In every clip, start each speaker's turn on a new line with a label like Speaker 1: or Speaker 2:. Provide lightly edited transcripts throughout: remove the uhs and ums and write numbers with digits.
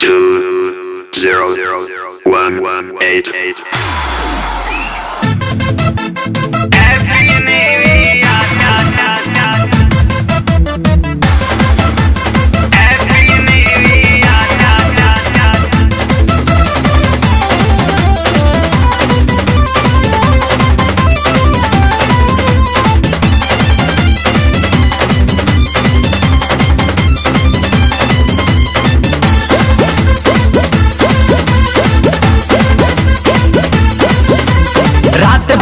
Speaker 1: 2-0-1-1-8-8.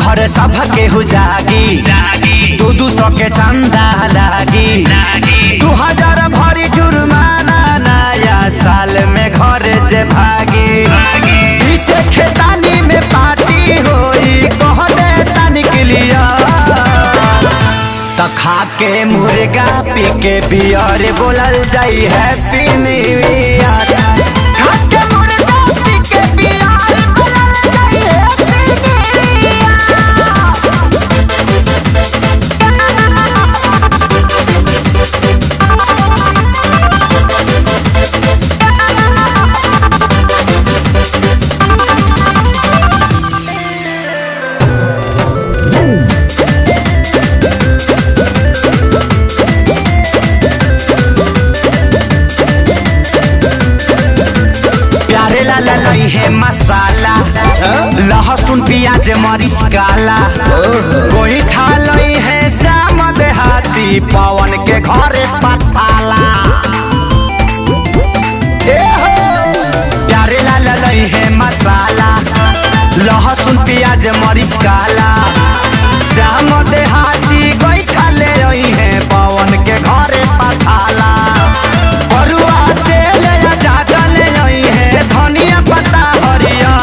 Speaker 2: भर सब के हो जागी 200 के चंदा लागी 2000 भरी जुर्माना नया साल में घर जे भागी पीछे खेतानी में पार्टी होई कहने तानी के लिया तो खा के मुर्गा पी के बियर बोलल जाई हैप्पी न्यू ईयर। खा के मुर्गा पी के बियर बोलल जाई हैप्पी लई है मसाला लहसुन प्याज मरीच काला कोई खा लई है श्याम देहाती पवन के घरे पठाला प्यारे लाल लई है मसाला लहसुन प्याज मरीच काला श्याम देहाती कोई खा ले रही है पवन के घरे पठाला बरुआ तेल ज्यादा ले रही है धनिया पत्ता हरिया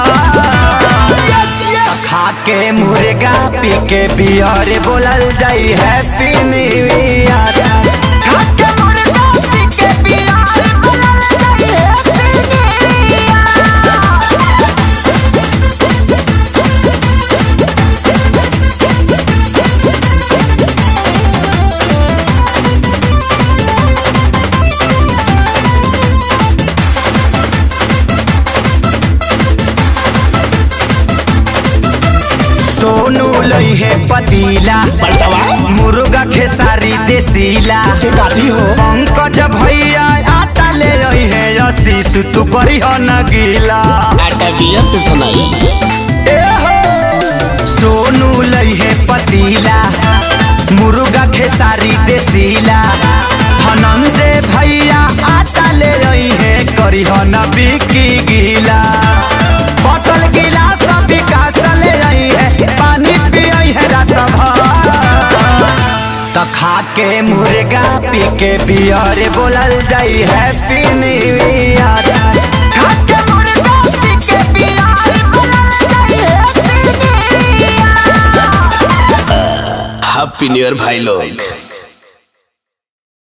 Speaker 2: खा के मुर्गा पी के बियर बोलल जाई हैप्पी न्यू ईयर। खा के मुर्गा पी के बियर बोलल जाई हैप्पी न्यू ईयर। सोनू लई है पतीला मुर्गा खेसारी देसीला पंकज भैया आटा ले रही है आशीष तू करी हो न गीला
Speaker 3: आटा बियर से सुनाई।
Speaker 2: सोनू लई है पतीला मुर्गा खेसारी देसीला धनंजय भैया आटा ले रही है करी हो न बिकी गीला बोतल गिलास विकास ले रही है पानी पियई है रात भर तो खा के मुर्गा पी के बियर बोलल जाई हैप्पी न्यू ईयर। खा के मुर्गा पी के बियर बोलल जाई happy new year.
Speaker 3: Happy new year भाई लोग।